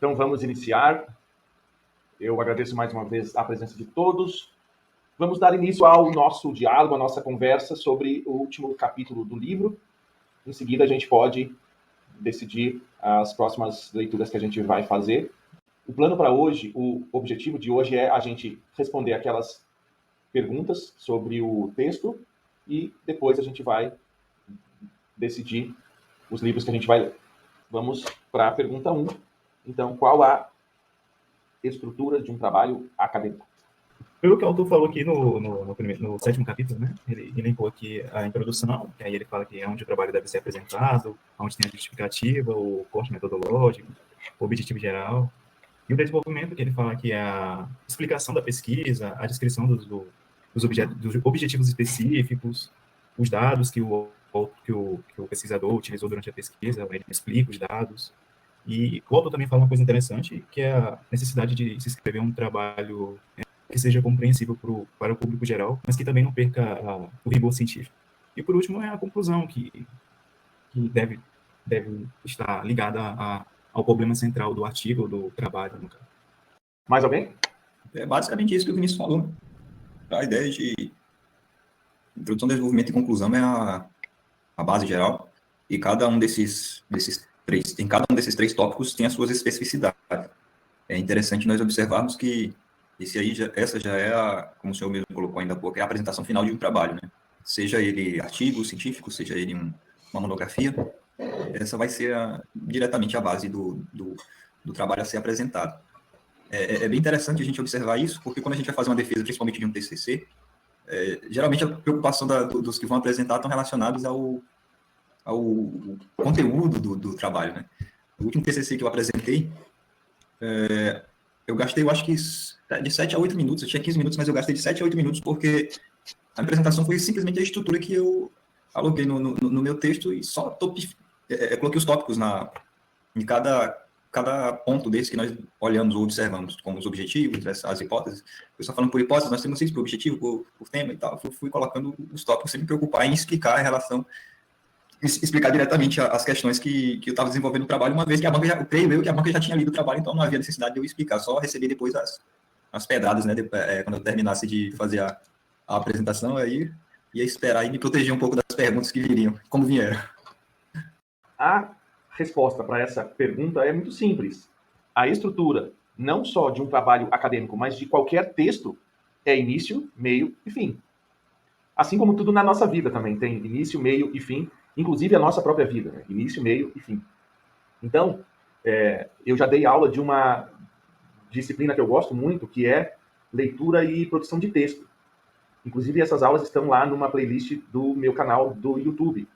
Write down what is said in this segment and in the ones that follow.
Então vamos iniciar. Eu agradeço mais uma vez a presença de todos. Vamos dar início ao nosso diálogo, à nossa conversa sobre o último capítulo do livro. Em seguida, a gente pode decidir as próximas leituras que a gente vai fazer. O plano para hoje, o objetivo de hoje é a gente responder aquelas perguntas sobre o texto e depois a gente vai decidir os livros que a gente vai ler. Vamos para a pergunta 1. Então, qual a estrutura de um trabalho acadêmico? Pelo que o autor falou aqui no sétimo capítulo, né? Ele elencou aqui a introdução, que aí ele fala que é onde o trabalho deve ser apresentado, onde tem a justificativa, o corte metodológico, o objetivo geral. E o desenvolvimento, que ele fala que é a explicação da pesquisa, a descrição dos objetivos específicos, os dados que o pesquisador utilizou durante a pesquisa, ele explica os dados. E o autor também fala uma coisa interessante, que é a necessidade de se escrever um trabalho que seja compreensível para o público geral, mas que também não perca o rigor científico. E, por último, é a conclusão, que deve estar ligada ao problema central do artigo, do trabalho, no caso. Mais alguém? É basicamente isso que o Vinícius falou. A ideia de introdução, desenvolvimento e conclusão é a base geral, e cada um desses três tópicos tem as suas especificidades. É interessante nós observarmos que essa já é como o senhor mesmo colocou ainda há pouco, é a apresentação final de um trabalho, né? Seja ele artigo científico, seja ele uma monografia, essa vai ser diretamente a base do trabalho a ser apresentado. É bem interessante a gente observar isso, porque quando a gente vai fazer uma defesa, principalmente de um TCC, geralmente a preocupação dos que vão apresentar estão relacionados ao conteúdo do trabalho, né? O último TCC que eu apresentei, eu gastei, eu acho que de 7 a 8 minutos, eu tinha 15 minutos, mas eu gastei de 7 a 8 minutos porque a apresentação foi simplesmente a estrutura que eu aloguei no meu texto e só coloquei os tópicos em cada ponto desse que nós olhamos ou observamos, como os objetivos, as hipóteses. Eu só falando por hipóteses, nós temos isso por objetivo, por tema e tal. Eu fui colocando os tópicos sem me preocupar em explicar a relação, explicar diretamente as questões que eu estava desenvolvendo no trabalho, uma vez que eu creio que a banca já tinha lido o trabalho, então não havia necessidade de eu explicar, só receber depois as pedradas, né, quando eu terminasse de fazer a apresentação, aí ia esperar e me proteger um pouco das perguntas que viriam, como vieram. A resposta para essa pergunta é muito simples. A estrutura, não só de um trabalho acadêmico, mas de qualquer texto, é início, meio e fim. Assim como tudo na nossa vida também tem início, meio e fim, inclusive a nossa própria vida, né? Início, meio e fim. Então, eu já dei aula de uma disciplina que eu gosto muito, que é leitura e produção de texto. Inclusive, essas aulas estão lá numa playlist do meu canal do YouTube.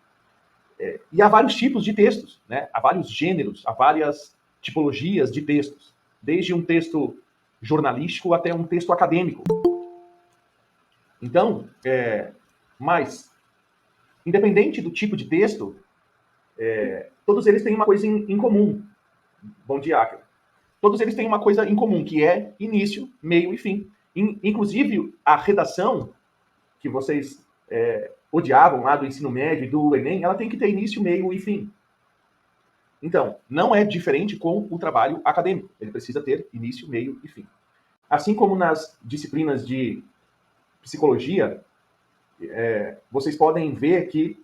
E há vários tipos de textos, né? Há vários gêneros, há várias tipologias de textos, desde um texto jornalístico até um texto acadêmico. Então, mas, independente do tipo de texto, todos eles têm uma coisa em comum. Bom dia, Akira. Todos eles têm uma coisa em comum, que é início, meio e fim. Inclusive, a redação que vocês odiavam lá do ensino médio e do Enem, ela tem que ter início, meio e fim. Então, não é diferente com o trabalho acadêmico. Ele precisa ter início, meio e fim. Assim como nas disciplinas de psicologia, vocês podem ver que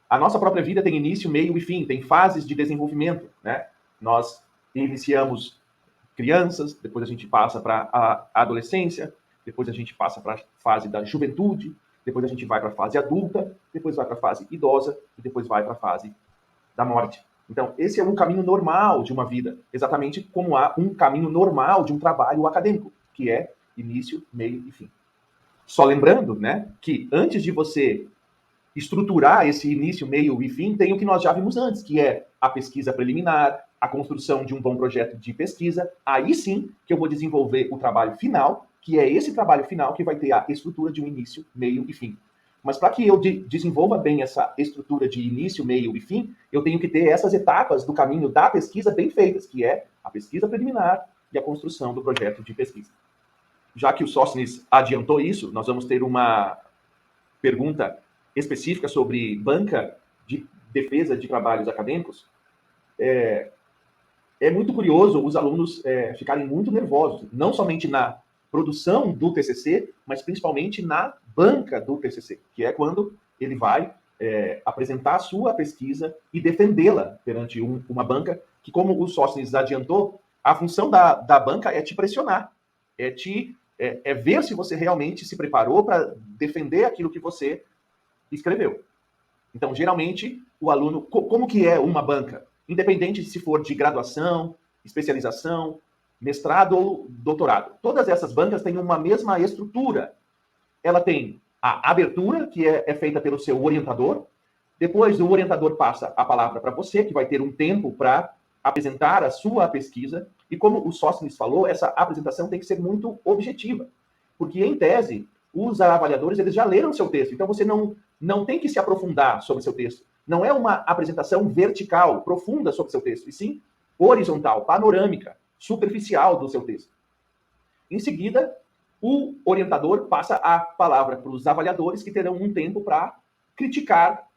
a nossa própria vida tem início, meio e fim, tem fases de desenvolvimento, né? Nós iniciamos crianças, depois a gente passa para a adolescência, depois a gente passa para a fase da juventude, depois a gente vai para a fase adulta, depois vai para a fase idosa e depois vai para a fase da morte. Então, esse é um caminho normal de uma vida, exatamente como há um caminho normal de um trabalho acadêmico, que é início, meio e fim. Só lembrando, né, que antes de você estruturar esse início, meio e fim, tem o que nós já vimos antes, que é a pesquisa preliminar, a construção de um bom projeto de pesquisa. Aí sim que eu vou desenvolver o trabalho final, que é esse trabalho final que vai ter a estrutura de um início, meio e fim. Mas para que eu desenvolva bem essa estrutura de início, meio e fim, eu tenho que ter essas etapas do caminho da pesquisa bem feitas, que é a pesquisa preliminar e a construção do projeto de pesquisa. Já que o Sóstenes adiantou isso, nós vamos ter uma pergunta específica sobre banca de defesa de trabalhos acadêmicos. é muito curioso os alunos ficarem muito nervosos, não somente na produção do TCC, mas principalmente na banca do TCC, que é quando ele vai apresentar a sua pesquisa e defendê-la perante uma banca, que, como o Sóstenes adiantou, a função da banca é te pressionar, é ver se você realmente se preparou para defender aquilo que você escreveu. Então, geralmente, o aluno... Como que é uma banca? Independente se for de graduação, especialização, mestrado ou doutorado. Todas essas bancas têm uma mesma estrutura. Ela tem a abertura, que é feita pelo seu orientador. Depois, o orientador passa a palavra para você, que vai ter um tempo para apresentar a sua pesquisa. E como o Sóstenes falou, essa apresentação tem que ser muito objetiva. Porque, em tese, os avaliadores eles já leram o seu texto. Então, você não tem que se aprofundar sobre o seu texto. Não é uma apresentação vertical, profunda sobre o seu texto, e sim horizontal, panorâmica, superficial do seu texto. Em seguida, o orientador passa a palavra para os avaliadores, que terão um tempo para criticar,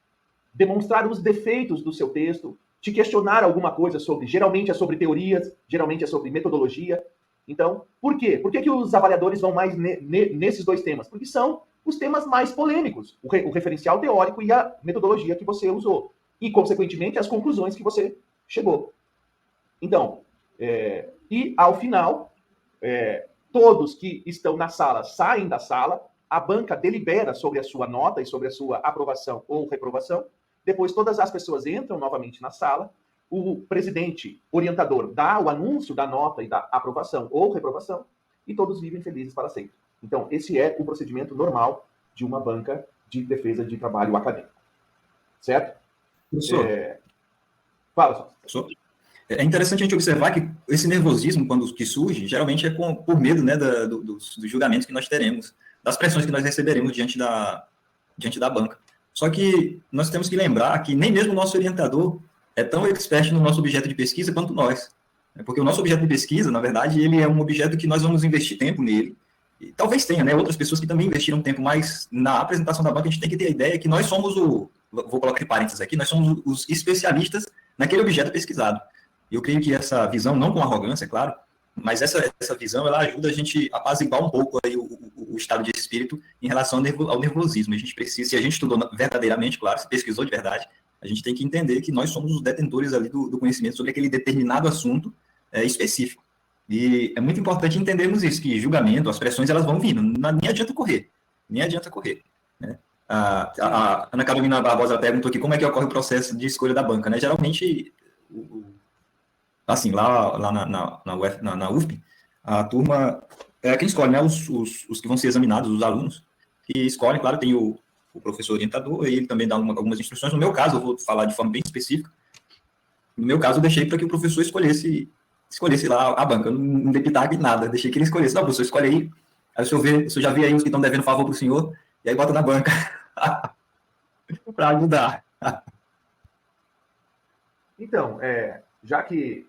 demonstrar os defeitos do seu texto, te questionar alguma coisa sobre, geralmente é sobre teorias, geralmente é sobre metodologia. Então, por quê? Por que os avaliadores vão mais nesses dois temas? Porque são os temas mais polêmicos, o referencial teórico e a metodologia que você usou. E, consequentemente, as conclusões que você chegou. Então, e ao final, todos que estão na sala saem da sala, a banca delibera sobre a sua nota e sobre a sua aprovação ou reprovação, depois todas as pessoas entram novamente na sala, o presidente orientador dá o anúncio da nota e da aprovação ou reprovação, e todos vivem felizes para sempre. Então, esse é o procedimento normal de uma banca de defesa de trabalho acadêmico. Certo? Professor, fala, professor. É interessante a gente observar que esse nervosismo, quando que surge, geralmente é por medo, né, dos julgamentos que nós teremos, das pressões que nós receberemos diante da banca. Só que nós temos que lembrar que nem mesmo o nosso orientador é tão expert no nosso objeto de pesquisa quanto nós. Porque o nosso objeto de pesquisa, na verdade, ele é um objeto que nós vamos investir tempo nele. E talvez tenha, né, outras pessoas que também investiram tempo, mas na apresentação da banca a gente tem que ter a ideia que nós somos vou colocar em parênteses aqui, nós somos os especialistas naquele objeto pesquisado. Eu creio que essa visão, não com arrogância, é claro, mas essa visão, ela ajuda a gente a apaziguar um pouco aí o estado de espírito em relação ao nervosismo. A gente precisa, se a gente estudou verdadeiramente, claro, se pesquisou de verdade, a gente tem que entender que nós somos os detentores ali do conhecimento sobre aquele determinado assunto específico. E é muito importante entendermos isso, que julgamento, as pressões, elas vão vindo, nem adianta correr, né? A Ana Carolina Barbosa perguntou aqui como é que ocorre o processo de escolha da banca, né? Geralmente, assim, lá na UFP, a turma é quem escolhe, né? Os que vão ser examinados, os alunos, que escolhem, claro, tem o professor orientador, e ele também dá algumas instruções. No meu caso, eu vou falar de forma bem específica, no meu caso, eu deixei para que o professor escolhesse lá a banca, eu não dei pitaco em nada, deixei que ele escolhesse. Não, professor, escolhe aí o senhor já vê aí os que estão devendo favor para o senhor, e aí bota na banca, para ajudar. Então, já que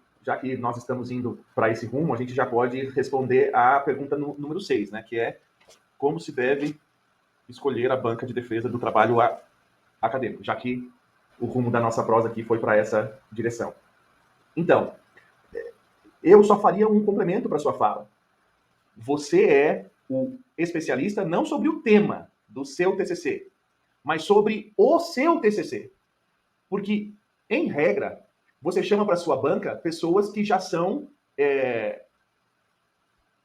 nós estamos indo para esse rumo, a gente já pode responder à pergunta número 6, né, que é como se deve escolher a banca de defesa do trabalho acadêmico, já que o rumo da nossa prosa aqui foi para essa direção. Então, eu só faria um complemento para sua fala. Você é o especialista não sobre o tema do seu TCC, mas sobre o seu TCC. Porque, em regra, você chama para sua banca pessoas que já são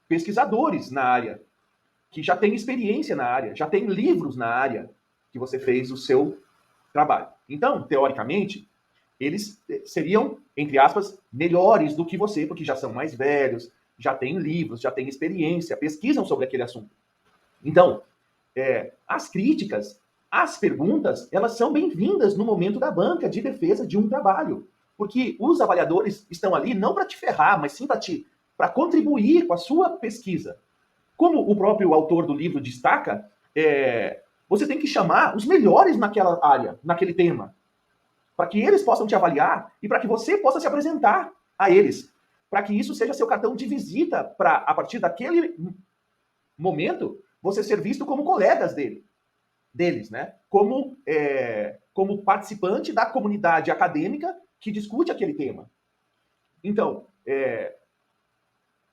pesquisadores na área, que já têm experiência na área, já têm livros na área que você fez o seu trabalho. Então, teoricamente, eles seriam, entre aspas, melhores do que você, porque já são mais velhos, já têm livros, já têm experiência, pesquisam sobre aquele assunto. Então, as críticas, as perguntas, elas são bem-vindas no momento da banca de defesa de um trabalho. Porque os avaliadores estão ali não para te ferrar, mas sim para contribuir com a sua pesquisa. Como o próprio autor do livro destaca, você tem que chamar os melhores naquela área, naquele tema, para que eles possam te avaliar e para que você possa se apresentar a eles, para que isso seja seu cartão de visita para, a partir daquele momento, você ser visto como colegas deles, né? Como participante da comunidade acadêmica que discute aquele tema. Então,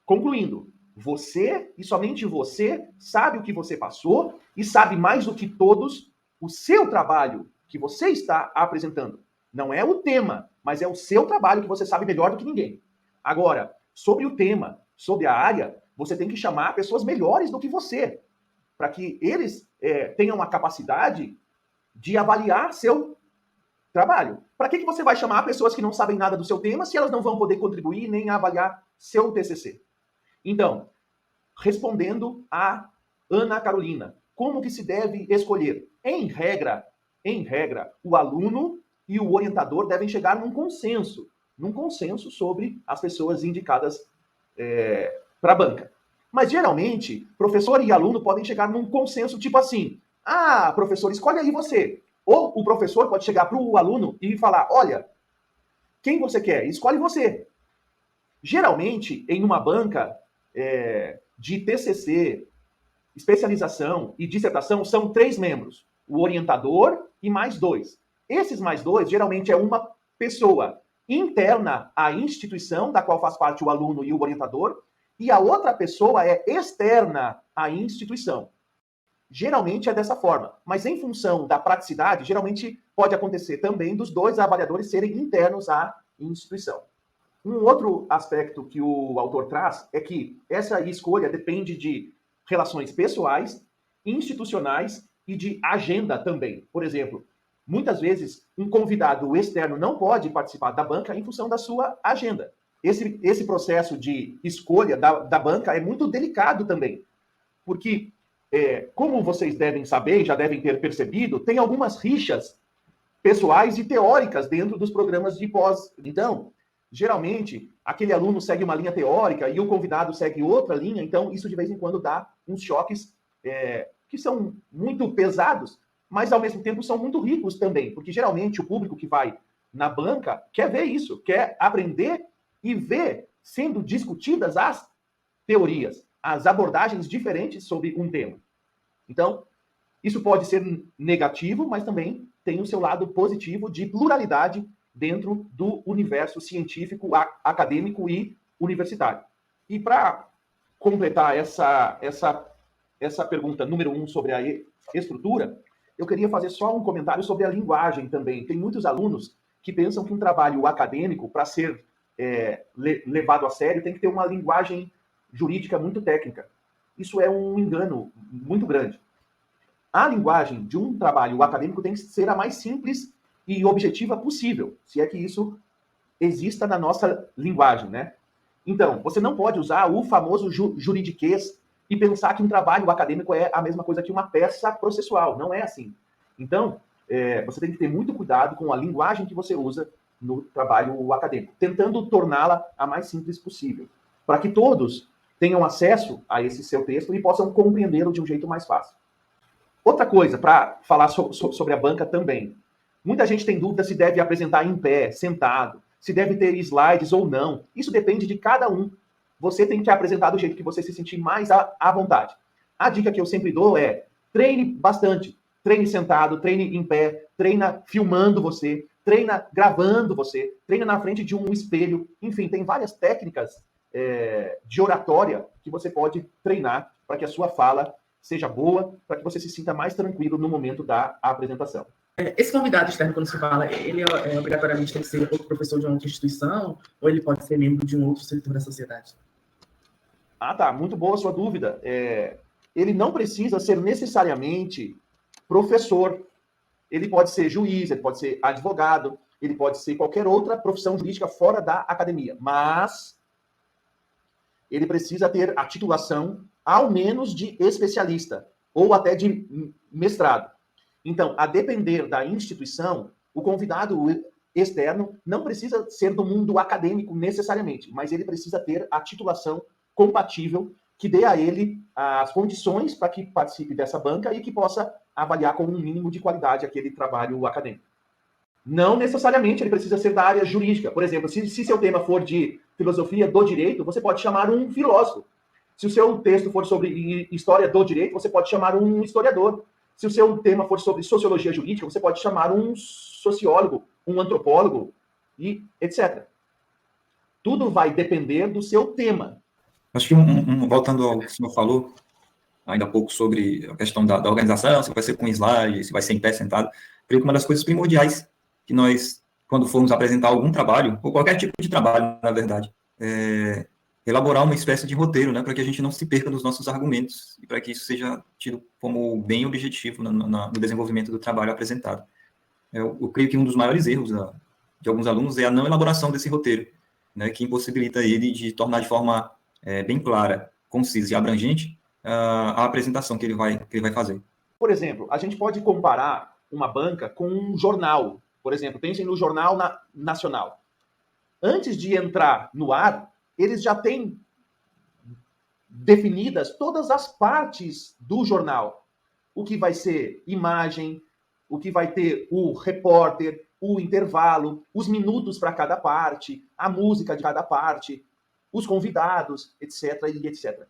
concluindo, você e somente você sabe o que você passou e sabe mais do que todos o seu trabalho que você está apresentando. Não é o tema, mas é o seu trabalho que você sabe melhor do que ninguém. Agora, sobre o tema, sobre a área, você tem que chamar pessoas melhores do que você, para que eles tenham a capacidade de avaliar seu trabalho. Para que você vai chamar pessoas que não sabem nada do seu tema se elas não vão poder contribuir nem avaliar seu TCC? Então, respondendo a Ana Carolina, como que se deve escolher? Em regra, o aluno e o orientador devem chegar num consenso sobre as pessoas indicadas para a banca. Mas, geralmente, professor e aluno podem chegar num consenso tipo assim, professor, escolhe aí você. Ou o professor pode chegar para o aluno e falar, olha, quem você quer? Escolhe você. Geralmente, em uma banca de TCC, especialização e dissertação, são 3 membros. O orientador e mais 2. Esses mais 2, geralmente, é uma pessoa interna à instituição, da qual faz parte o aluno e o orientador, e a outra pessoa é externa à instituição. Geralmente é dessa forma, mas em função da praticidade, geralmente pode acontecer também dos 2 avaliadores serem internos à instituição. Um outro aspecto que o autor traz é que essa escolha depende de relações pessoais, institucionais e de agenda também. Por exemplo, muitas vezes um convidado externo não pode participar da banca em função da sua agenda. Esse processo de escolha da banca é muito delicado também, porque, como vocês devem saber e já devem ter percebido, tem algumas rixas pessoais e teóricas dentro dos programas de pós. Então, geralmente, aquele aluno segue uma linha teórica e o convidado segue outra linha, então isso de vez em quando dá uns choques que são muito pesados, mas ao mesmo tempo são muito ricos também, porque geralmente o público que vai na banca quer ver isso, quer aprender e ver sendo discutidas as teorias, as abordagens diferentes sobre um tema. Então, isso pode ser negativo, mas também tem o seu lado positivo de pluralidade dentro do universo científico, acadêmico e universitário. E para completar essa pergunta número 1 sobre a estrutura, eu queria fazer só um comentário sobre a linguagem também. Tem muitos alunos que pensam que um trabalho acadêmico, para ser levado a sério, tem que ter uma linguagem jurídica muito técnica. Isso é um engano muito grande. A linguagem de um trabalho acadêmico tem que ser a mais simples e objetiva possível, se é que isso exista na nossa linguagem, né? Então, você não pode usar o famoso juridiquês e pensar que um trabalho acadêmico é a mesma coisa que uma peça processual. Não é assim. Então, você tem que ter muito cuidado com a linguagem que você usa no trabalho acadêmico, tentando torná-la a mais simples possível, para que todos tenham acesso a esse seu texto e possam compreendê-lo de um jeito mais fácil. Outra coisa, para falar sobre a banca também. Muita gente tem dúvida se deve apresentar em pé, sentado, se deve ter slides ou não. Isso depende de cada um. Você tem que apresentar do jeito que você se sentir mais à vontade. A dica que eu sempre dou é treine bastante. Treine sentado, treine em pé, treina filmando você, treina gravando você, treina na frente de um espelho. Enfim, tem várias técnicas de oratória que você pode treinar para que a sua fala seja boa, para que você se sinta mais tranquilo no momento da apresentação. Esse convidado externo, quando se fala, ele obrigatoriamente tem que ser outro professor de uma outra instituição ou ele pode ser membro de um outro setor da sociedade? Tá. Muito boa a sua dúvida. Ele não precisa ser necessariamente professor. Ele pode ser juiz, ele pode ser advogado, ele pode ser qualquer outra profissão jurídica fora da academia. Mas ele precisa ter a titulação, ao menos, de especialista ou até de mestrado. Então, a depender da instituição, o convidado externo não precisa ser do mundo acadêmico necessariamente, mas ele precisa ter a titulação compatível que dê a ele as condições para que participe dessa banca e que possa avaliar com um mínimo de qualidade aquele trabalho acadêmico. Não necessariamente ele precisa ser da área jurídica. Por exemplo, se seu tema for de filosofia do direito, você pode chamar um filósofo. Se o seu texto for sobre história do direito, você pode chamar um historiador. Se o seu tema for sobre sociologia jurídica, você pode chamar um sociólogo, um antropólogo, e etc. Tudo vai depender do seu tema. Acho que, voltando ao que o senhor falou, ainda há pouco, sobre a questão da organização, se vai ser com slide, se vai ser em pé, sentado, creio que uma das coisas primordiais que nós, quando formos apresentar algum trabalho, ou qualquer tipo de trabalho, na verdade, é elaborar uma espécie de roteiro, né, para que a gente não se perca nos nossos argumentos e para que isso seja tido como bem objetivo no desenvolvimento do trabalho apresentado. Eu creio que um dos maiores erros de alguns alunos é a não elaboração desse roteiro, né, que impossibilita ele de tornar de forma bem clara, concisa e abrangente a apresentação que ele vai fazer. Por exemplo, a gente pode comparar uma banca com um jornal. Por exemplo, pensem no Jornal Nacional. Antes de entrar no ar, eles já têm definidas todas as partes do jornal. O que vai ser imagem, o que vai ter o repórter, o intervalo, os minutos para cada parte, a música de cada parte, os convidados, etc. e etc.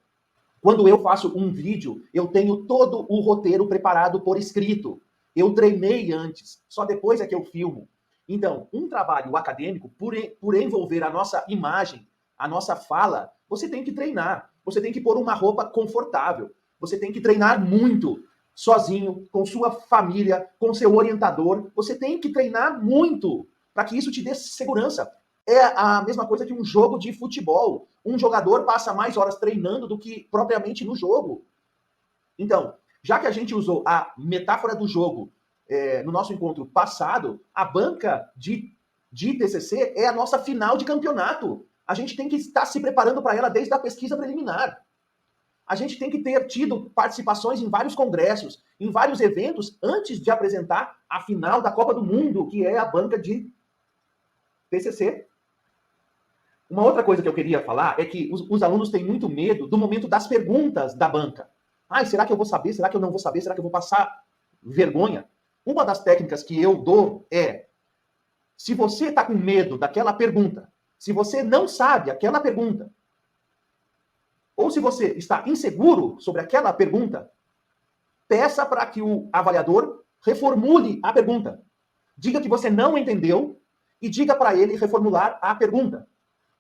Quando eu faço um vídeo, eu tenho todo o roteiro preparado por escrito. Eu treinei antes, só depois é que eu filmo. Então, um trabalho acadêmico, por envolver a nossa imagem, a nossa fala, você tem que treinar. Você tem que pôr uma roupa confortável. Você tem que treinar muito, sozinho, com sua família, com seu orientador. Você tem que treinar muito para que isso te dê segurança. É a mesma coisa que um jogo de futebol. Um jogador passa mais horas treinando do que propriamente no jogo. Então, já que a gente usou a metáfora do jogo no nosso encontro passado, a banca de TCC é a nossa final de campeonato. A gente tem que estar se preparando para ela desde a pesquisa preliminar. A gente tem que ter tido participações em vários congressos, em vários eventos, antes de apresentar a final da Copa do Mundo, que é a banca de TCC. Uma outra coisa que eu queria falar é que os alunos têm muito medo do momento das perguntas da banca. Será que eu vou saber? Será que eu não vou saber? Será que eu vou passar vergonha? Uma das técnicas que eu dou é, se você está com medo daquela pergunta, se você não sabe aquela pergunta, ou se você está inseguro sobre aquela pergunta, peça para que o avaliador reformule a pergunta. Diga que você não entendeu e diga para ele reformular a pergunta.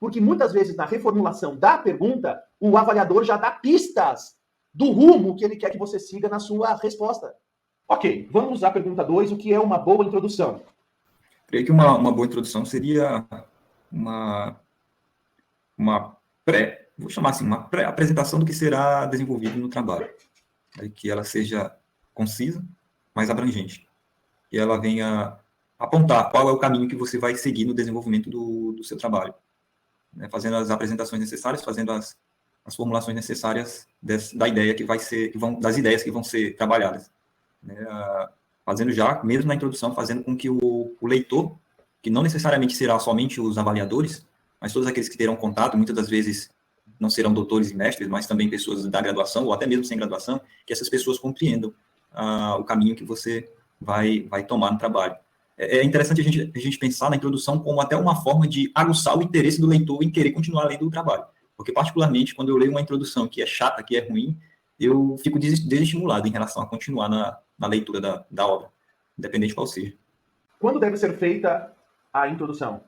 Porque muitas vezes na reformulação da pergunta, o avaliador já dá pistas do rumo que ele quer que você siga na sua resposta. Ok, vamos à pergunta 2, o que é uma boa introdução? Creio que uma boa introdução seria vou chamar assim, uma pré-apresentação do que será desenvolvido no trabalho. Que ela seja concisa, mas abrangente. Que ela venha apontar qual é o caminho que você vai seguir no desenvolvimento do seu trabalho. Fazendo as apresentações necessárias, fazendo as formulações necessárias da ideia das ideias que vão ser trabalhadas. Fazendo já, mesmo na introdução, fazendo com que o leitor, que não necessariamente será somente os avaliadores, mas todos aqueles que terão contato, muitas das vezes não serão doutores e mestres, mas também pessoas da graduação, ou até mesmo sem graduação, que essas pessoas compreendam o caminho que você vai tomar no trabalho. É interessante a gente pensar na introdução como até uma forma de aguçar o interesse do leitor em querer continuar lendo o trabalho. Porque, particularmente, quando eu leio uma introdução que é chata, que é ruim, eu fico desestimulado em relação a continuar na leitura da obra, independente qual seja. Quando deve ser feita a introdução?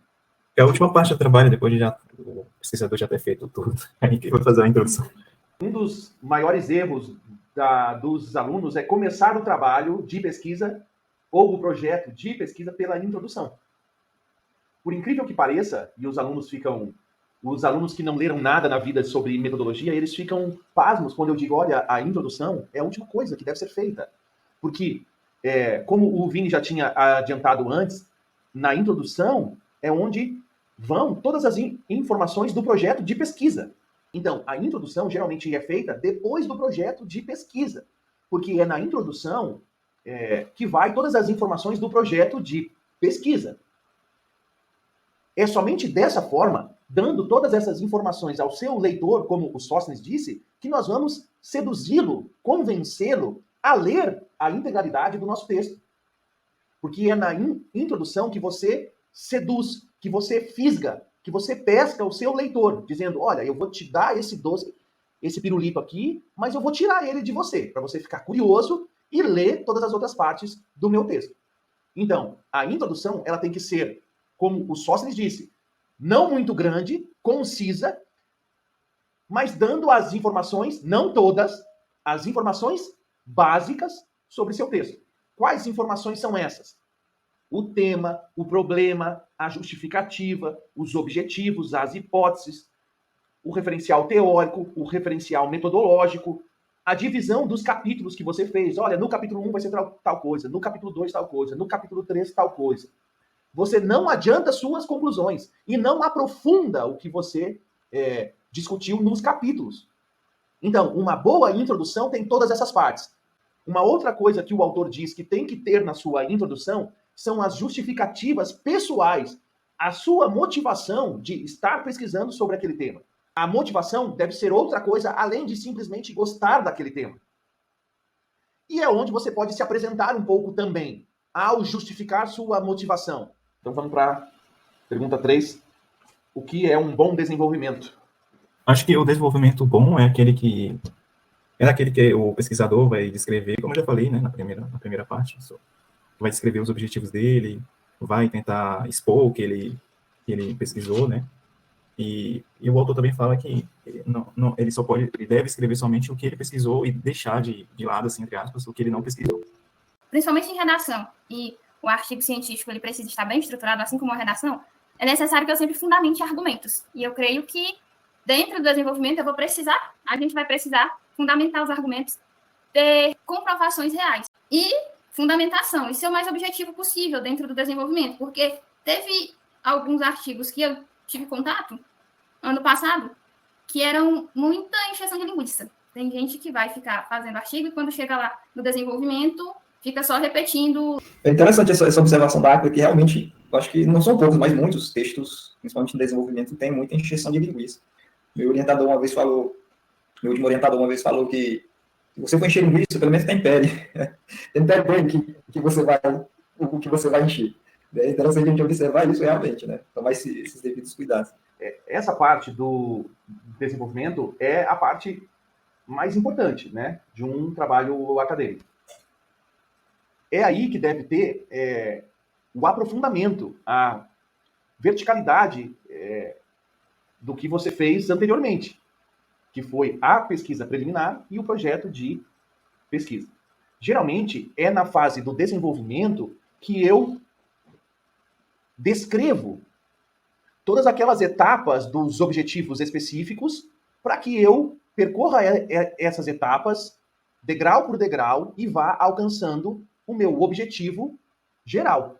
É a última parte do trabalho, depois de o pesquisador já ter feito tudo. Aí que vai fazer a introdução. Um dos maiores erros dos alunos é começar o trabalho de pesquisa ou o projeto de pesquisa pela introdução. Por incrível que pareça, e os alunos que não leram nada na vida sobre metodologia, eles ficam pasmos quando eu digo, olha, a introdução é a última coisa que deve ser feita. Porque, como o Vini já tinha adiantado antes, na introdução é onde vão todas as informações do projeto de pesquisa. Então, a introdução geralmente é feita depois do projeto de pesquisa, porque é na introdução que vai todas as informações do projeto de pesquisa. É somente dessa forma, dando todas essas informações ao seu leitor, como o Sóstenes disse, que nós vamos seduzi-lo, convencê-lo a ler a integralidade do nosso texto. Porque é na introdução que você seduz, que você fisga, que você pesca o seu leitor, dizendo, olha, eu vou te dar esse doce, esse pirulito aqui, mas eu vou tirar ele de você, para você ficar curioso e ler todas as outras partes do meu texto. Então, a introdução, ela tem que ser, como o Sóstenes disse, não muito grande, concisa, mas dando as informações, não todas, as informações básicas sobre seu texto. Quais informações são essas? O tema, o problema, a justificativa, os objetivos, as hipóteses, o referencial teórico, o referencial metodológico, a divisão dos capítulos que você fez. Olha, no capítulo 1 vai ser tal coisa, no capítulo 2 tal coisa, no capítulo 3 tal coisa. Você não adianta suas conclusões e não aprofunda o que você discutiu nos capítulos. Então, uma boa introdução tem todas essas partes. Uma outra coisa que o autor diz que tem que ter na sua introdução são as justificativas pessoais, a sua motivação de estar pesquisando sobre aquele tema. A motivação deve ser outra coisa além de simplesmente gostar daquele tema. E é onde você pode se apresentar um pouco também, ao justificar sua motivação. Então vamos para a pergunta 3. O que é um bom desenvolvimento? Acho que o desenvolvimento bom é aquele que o pesquisador vai descrever, como eu já falei, né, na primeira parte, vai descrever os objetivos dele, vai tentar expor o que ele pesquisou, né? E o autor também fala que ele deve escrever somente o que ele pesquisou e deixar de lado, assim, entre aspas, o que ele não pesquisou. Principalmente em redação, e o artigo científico ele precisa estar bem estruturado, assim como a redação, é necessário que eu sempre fundamente argumentos. E eu creio que dentro do desenvolvimento a gente vai precisar fundamentar os argumentos, ter comprovações reais e fundamentação, e ser o mais objetivo possível dentro do desenvolvimento, porque teve alguns artigos que eu tive contato ano passado que eram muita encheção de linguiça. Tem gente que vai ficar fazendo artigo e quando chega lá no desenvolvimento fica só repetindo. É interessante essa observação da Aquila, que realmente, eu acho que não são poucos, mas muitos textos, principalmente no desenvolvimento, tem muita encheção de linguiça. Meu último orientador uma vez falou que se você for encher linguiça, pelo menos tempere. Tempere bem o que você vai encher. É interessante a gente observar isso realmente, né? Tomar esses devidos cuidados. Essa parte do desenvolvimento é a parte mais importante, né, de um trabalho acadêmico. É aí que deve ter o aprofundamento, a verticalidade do que você fez anteriormente, que foi a pesquisa preliminar e o projeto de pesquisa. Geralmente, é na fase do desenvolvimento que eu descrevo todas aquelas etapas dos objetivos específicos para que eu percorra essas etapas degrau por degrau e vá alcançando o meu objetivo geral.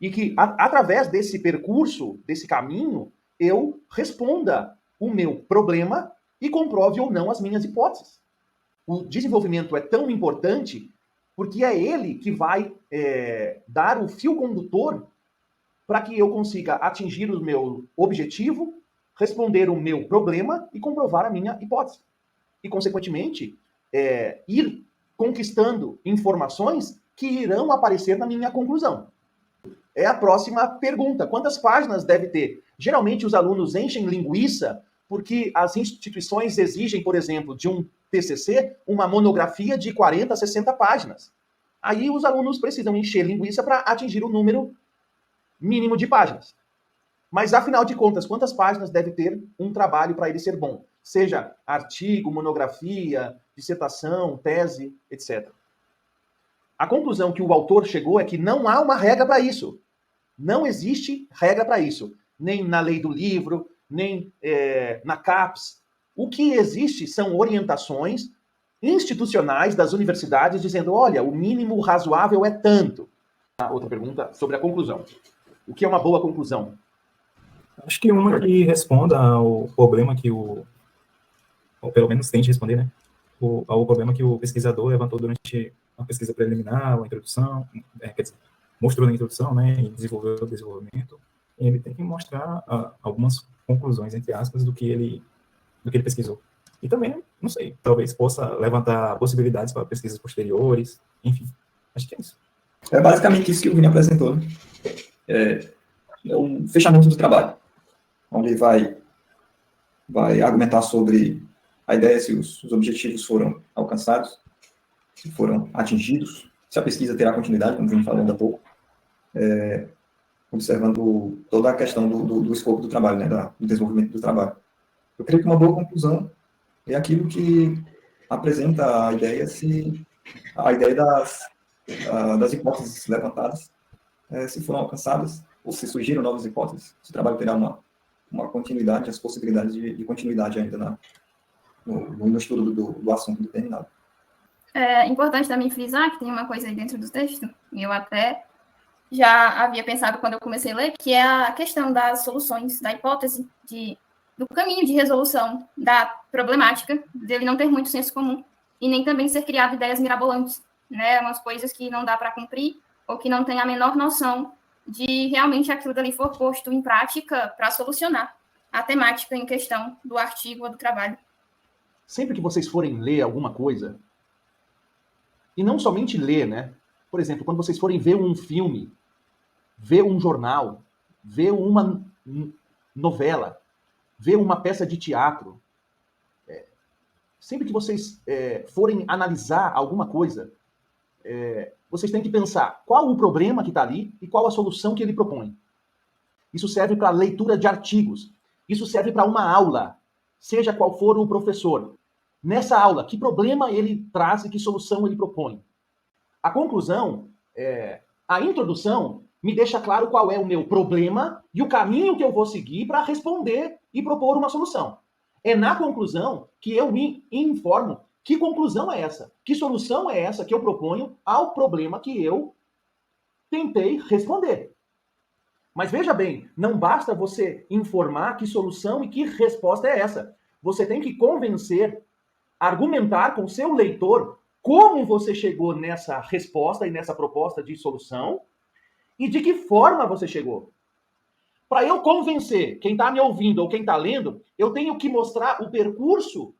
E que, através desse percurso, desse caminho, eu responda o meu problema e comprove ou não as minhas hipóteses. O desenvolvimento é tão importante porque é ele que vai dar o fio condutor para que eu consiga atingir o meu objetivo, responder o meu problema e comprovar a minha hipótese. E, consequentemente, ir conquistando informações que irão aparecer na minha conclusão. É a próxima pergunta. Quantas páginas deve ter? Geralmente, os alunos enchem linguiça porque as instituições exigem, por exemplo, de um TCC, uma monografia de 40, 60 páginas. Aí os alunos precisam encher linguiça para atingir o número mínimo de páginas. Mas, afinal de contas, quantas páginas deve ter um trabalho para ele ser bom? Seja artigo, monografia, dissertação, tese, etc. A conclusão que o autor chegou é que não há uma regra para isso. Não existe regra para isso. Nem na lei do livro, nem na CAPES. O que existe são orientações institucionais das universidades dizendo, olha, o mínimo razoável é tanto. Outra pergunta sobre a conclusão. O que é uma boa conclusão? Acho que uma que responda ao problema que ou pelo menos tente responder, né? Ao problema que o pesquisador levantou durante a pesquisa preliminar, a introdução, quer dizer, mostrou na introdução, né? E desenvolveu o desenvolvimento. Ele tem que mostrar algumas conclusões, entre aspas, do que ele pesquisou. E também, não sei, talvez possa levantar possibilidades para pesquisas posteriores, enfim. Acho que é isso. É basicamente isso que o Vini apresentou, né? É um fechamento do trabalho, onde vai argumentar sobre a ideia se os objetivos foram alcançados, se foram atingidos, se a pesquisa terá continuidade, como a gente falou ainda há pouco. observando toda a questão do escopo do trabalho, né, do desenvolvimento do trabalho. Eu creio que uma boa conclusão é aquilo que apresenta a ideia das hipóteses levantadas, se foram alcançadas, ou se surgiram novas hipóteses, se o trabalho terá uma continuidade, as possibilidades de continuidade ainda no estudo do assunto determinado. É importante também frisar que tem uma coisa aí dentro do texto, e eu até já havia pensado quando eu comecei a ler, que é a questão das soluções, da hipótese, do caminho de resolução da problemática, dele não ter muito senso comum, e nem também ser criado ideias mirabolantes, né? Umas coisas que não dá para cumprir, ou que não tem a menor noção de realmente aquilo dali for posto em prática para solucionar a temática em questão do artigo ou do trabalho. Sempre que vocês forem ler alguma coisa, e não somente ler, né? Por exemplo, quando vocês forem ver um filme, ver um jornal, ver uma novela, ver uma peça de teatro, sempre que vocês forem analisar alguma coisa, vocês têm que pensar qual o problema que está ali e qual a solução que ele propõe. Isso serve para leitura de artigos. Isso serve para uma aula, seja qual for o professor. Nessa aula, que problema ele traz e que solução ele propõe? A conclusão, a introdução, me deixa claro qual é o meu problema e o caminho que eu vou seguir para responder e propor uma solução. É na conclusão que eu me informo que conclusão é essa, que solução é essa que eu proponho ao problema que eu tentei responder. Mas veja bem, não basta você informar que solução e que resposta é essa. Você tem que convencer, argumentar com o seu leitor como você chegou nessa resposta e nessa proposta de solução e de que forma você chegou. Para eu convencer quem está me ouvindo ou quem está lendo, eu tenho que mostrar o percurso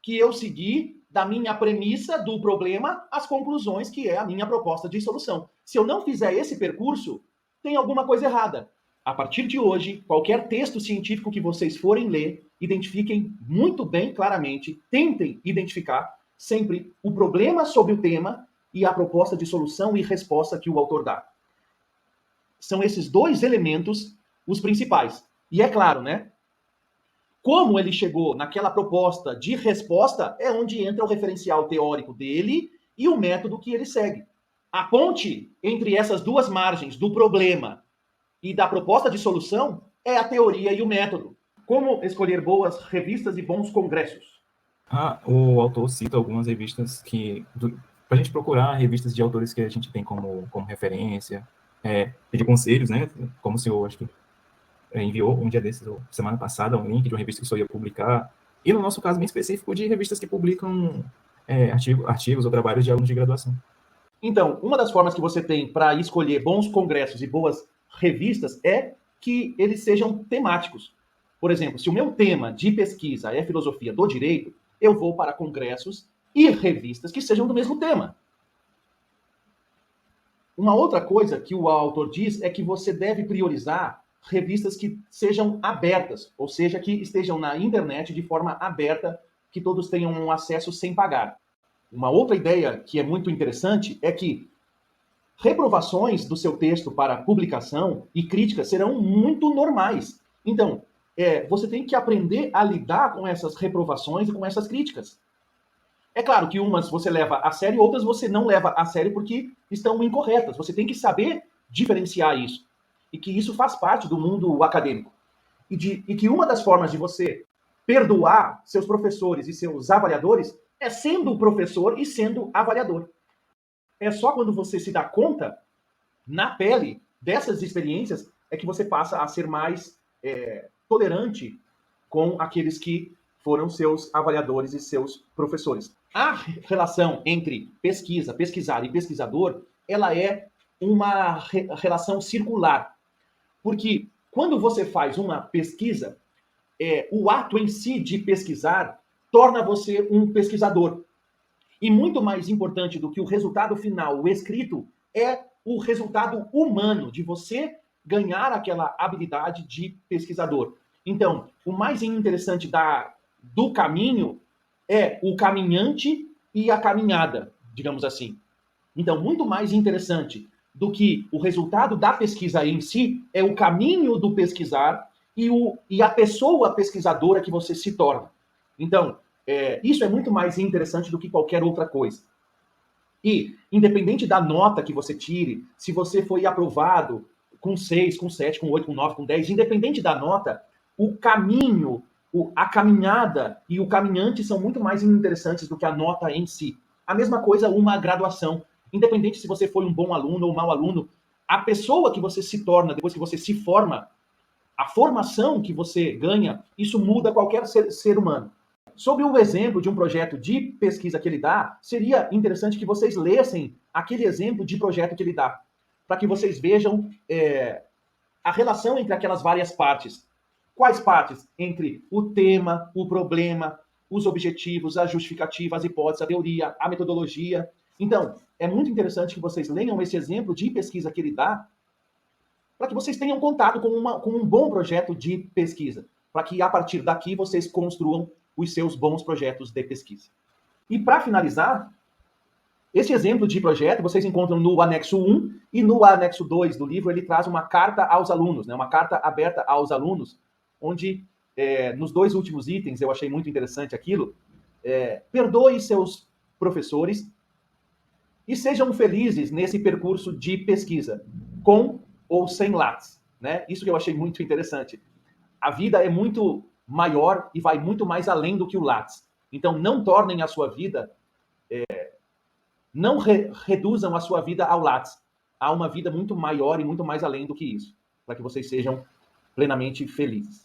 que eu segui da minha premissa do problema às conclusões que é a minha proposta de solução. Se eu não fizer esse percurso, tem alguma coisa errada. A partir de hoje, qualquer texto científico que vocês forem ler, identifiquem muito bem, claramente, tentem identificar sempre o problema sobre o tema e a proposta de solução e resposta que o autor dá. São esses dois elementos os principais. E é claro, né? Como ele chegou naquela proposta de resposta é onde entra o referencial teórico dele e o método que ele segue. A ponte entre essas duas margens do problema e da proposta de solução é a teoria e o método. Como escolher boas revistas e bons congressos? O autor cita algumas revistas para a gente procurar revistas de autores que a gente tem como referência, pedir conselhos, né? Como o senhor, acho que enviou um dia desses, semana passada, um link de uma revista que o senhor ia publicar, e no nosso caso bem específico de revistas que publicam artigos ou trabalhos de alunos de graduação. Então, uma das formas que você tem para escolher bons congressos e boas revistas é que eles sejam temáticos. Por exemplo, se o meu tema de pesquisa é filosofia do direito, eu vou para congressos e revistas que sejam do mesmo tema. Uma outra coisa que o autor diz é que você deve priorizar revistas que sejam abertas, ou seja, que estejam na internet de forma aberta, que todos tenham um acesso sem pagar. Uma outra ideia que é muito interessante é que reprovações do seu texto para publicação e críticas serão muito normais. Então, você tem que aprender a lidar com essas reprovações e com essas críticas. É claro que umas você leva a sério, outras você não leva a sério porque estão incorretas. Você tem que saber diferenciar isso. E que isso faz parte do mundo acadêmico. E que uma das formas de você perdoar seus professores e seus avaliadores é sendo professor e sendo avaliador. É só quando você se dá conta, na pele, dessas experiências, é que você passa a ser mais tolerante com aqueles que foram seus avaliadores e seus professores. A relação entre pesquisa, pesquisar e pesquisador, ela é uma relação circular. Porque quando você faz uma pesquisa, o ato em si de pesquisar torna você um pesquisador. E muito mais importante do que o resultado final, o escrito, é o resultado humano de você ganhar aquela habilidade de pesquisador. Então, o mais interessante do caminho é o caminhante e a caminhada, digamos assim. Então, muito mais interessante do que o resultado da pesquisa em si, é o caminho do pesquisar e a pessoa pesquisadora que você se torna. Então, isso é muito mais interessante do que qualquer outra coisa. E, independente da nota que você tire, se você foi aprovado com 6, com 7, com 8, com 9, com 10, independente da nota, o caminho, a caminhada e o caminhante são muito mais interessantes do que a nota em si. A mesma coisa uma graduação. Independente se você foi um bom aluno ou um mau aluno, a pessoa que você se torna depois que você se forma, a formação que você ganha, isso muda qualquer ser humano. Sobre o exemplo de um projeto de pesquisa que ele dá, seria interessante que vocês lessem aquele exemplo de projeto que ele dá, para que vocês vejam a relação entre aquelas várias partes. Quais partes? Entre o tema, o problema, os objetivos, a justificativa, as hipóteses, a teoria, a metodologia. Então, é muito interessante que vocês leiam esse exemplo de pesquisa que ele dá, para que vocês tenham contato com um bom projeto de pesquisa, para que a partir daqui vocês construam os seus bons projetos de pesquisa. E para finalizar, esse exemplo de projeto vocês encontram no anexo 1 e no anexo 2 do livro ele traz uma carta aos alunos, né? Uma carta aberta aos alunos, onde nos 2 últimos itens eu achei muito interessante aquilo, perdoe seus professores e sejam felizes nesse percurso de pesquisa, com ou sem Lattes, né? Isso que eu achei muito interessante. A vida é muito maior e vai muito mais além do que o Lattes. Então, não tornem a sua vida, não reduzam a sua vida ao Lattes. Há uma vida muito maior e muito mais além do que isso, para que vocês sejam plenamente felizes.